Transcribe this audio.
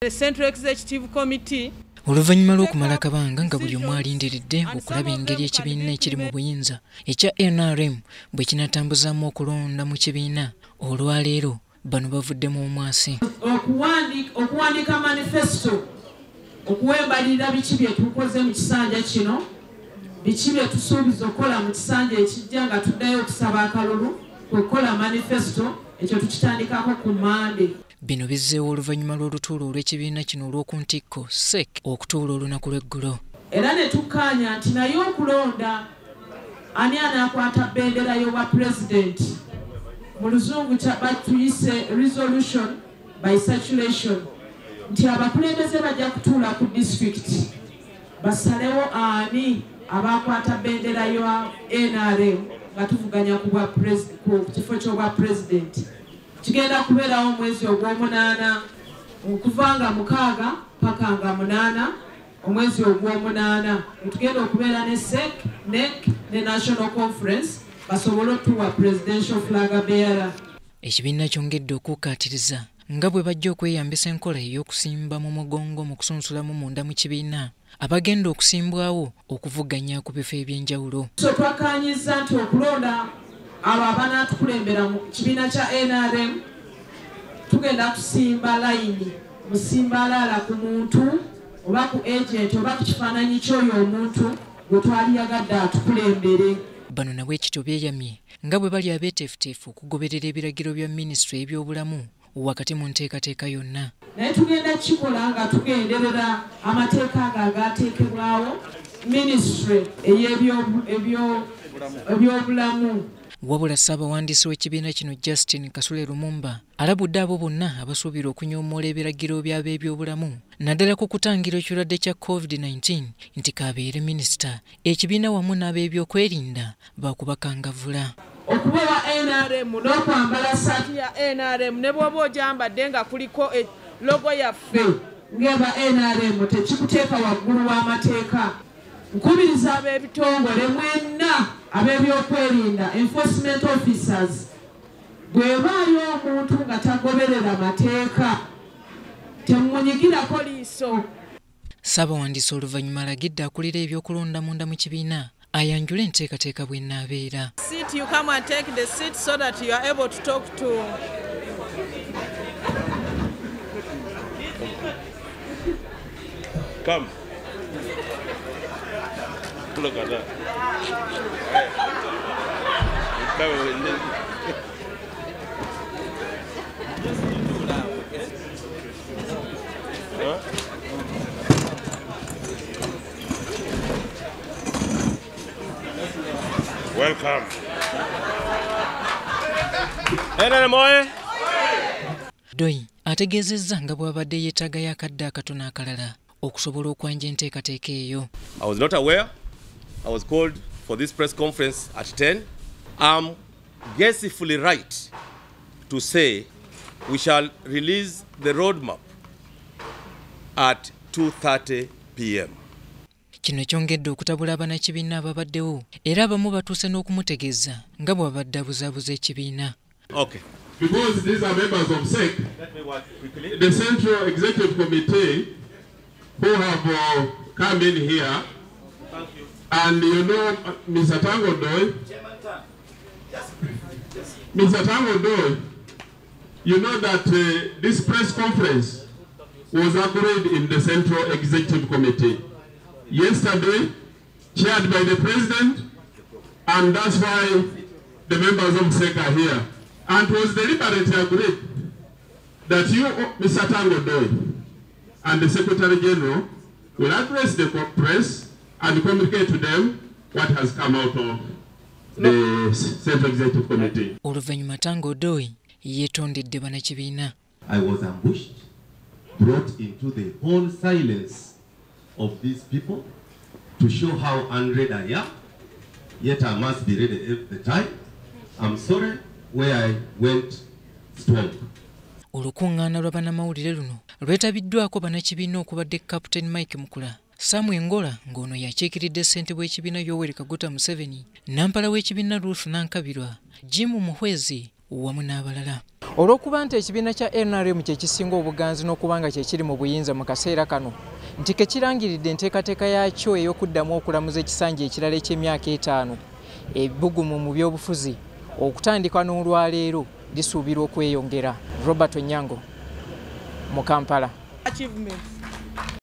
The Central Executive Committee Oluvannyuma lw'okumala akabanga nga buli omu alindiridde okulaba engeri ekibiina ekiri mu buyinza ekya NRM bwe kinatambuzaamu okulonda mu kibiina, olwaleero bano bavuddemu omwasi. Okuwandiika manifesto okuwembalirira biki bye tukoze mu kisanja kino, biki bye tusuubiza okukola mu kisanja ekijja nga tuddayo okusaba akalulu okukola manifesto, ekyo tukitandikako ku Monday. Bino bizzeewo oluvannyuma lw'olutuulo olw'ekibiina kino olw'okuntikko SEC okutuula olunaku lw'eggulo. Era ne tukkaanya nti naye okulonda ani anaakwata bendera y'obwa president, mu luzungu batuyise resolution by saturation, nti abakulembeze bajja kutuula ku district basalewo ani abakwata bendera ya NRM nga tuvuganya ku kifo ky'obwa president. Kigenda kubeerawo omwezi ogw'omunaana okuva nga 6 paka nga 8 omwezi ogw'omunaana. Tugenda okubeera ne SEC, NEC ne National Conference basobole otuwa presidential flag bearer. Ekibiina kyongedde okukkaatiriza nga bwe bajja okweyambisa enkola ey'okusimba mu mugongo mu kusunsulamu munda mu kibiina abagenda okusimbwawo okuvuganya ku bifo eby'enjawulo. So twakkaanyizza nti okulonda abo abanaatukulembera mu kibiina kya NRM tugenda kusimba layini, musimba alaala ku muntu oba ku agent oba ku kifaananyi ky'oyo omuntu gwe twali yagadde atukulembere. Bano nabwe ekityo beeyamye nga bwe bali abeeteefuteefu okugoberera ebiragiro bya minisitule y'ebyobulamu wakati mu nteekateeka yonna. Naye tugenda kikola nga tugenderera amateeka ago agaateekebwawo minisitule ey'ebyobulamu. Wabula Ssaabawandiisi w'ekibiina kino Justin Kasule Lumumba alabudde abo bonna abasuubira okunyoomoola ebiragiro by'abeebyobulamu naddala ku kutangira ekirwadde kya COVID-19 nti kaabeere minisita, ekibiina wamu n'abeebyokwerinda bakubakangavvula. Okubeera NRM n'okwambala ssaati ya NRM ne bw'oba ogyambadde nga kuliko logo yaffe ng'eba NRM tekikuteeka waggulu w'amateeka. Nkubiriza ab'ebitongole mwenna ab'ebyokwerinda enforcement officers, bw'ebaayo omuntu nga tagoberera mateeka temunyigirako liiso. Ssaabawandiisi oluvannyuma alagidde akulira ebyokulonda munda mu kibiina ayanjule enteekateeka bw'enaabeera. Sit, you come and take the seat so that you are able to talk to come. Look at that. Huh? Welcome. Doi ategeezezza nga bw'abadde yeetaagayo akadde akatono akalala okusobola okwanja enteekateeka eyo. I was not aware. I was called for this press conference at 10. I'm guessfully right to say we shall release the roadmap at 2:30 p.m. Kino kyongedde okutabula abannakibiina ababaddewo era abamu batuuse n'okumutegeeza nga bw'abadde abuzaabuza ekibiina. Okay. Because these are members of SEC, the Central Executive Committee who have come in here, and you know, Mr. Tango Doi, you know that this press conference was agreed in the Central Executive Committee yesterday, chaired by the President, and that's why the members of SEC are here. And it was deliberately agreed that you, Mr. Tango Doi, and the Secretary General will address the press and communicate to them what has come out of the Central Executive Committee. Oluvannyuma Tango Doi yeetondedde bannakibiina. I was ambushed, brought into the whole silence of these people to show how unread I am, yet I must be ready at the time. I'm sorry where I went strong. Olukuŋŋaana lwa bannamawulire luno lwetabiddwako bannakibiina okubadde Captain Mike Mukula, Samuel Ngola ng'ono yakiikiridde ssentebe w'ekibiina Yoweri Kaguta Museveni, nampala w'ekibiina Ruth Nankabirwa, Jim Muhwezi wamu n'abalala. Olw'okuba nti ekibiina kya NRM kye kisinga obuganzi n'okubanga kye kiri mu buyinza mu kaseera kano, nti ke kirangiridde enteekateeka yaakyo ey'okuddamu okulamuza ekisanja ekirala eky'emyaka 5 ebbugumu mu byobufuzi okutandika n'olwaleero lisuubirwa okweyongera. Robert Onyango mu Kampala. Achievements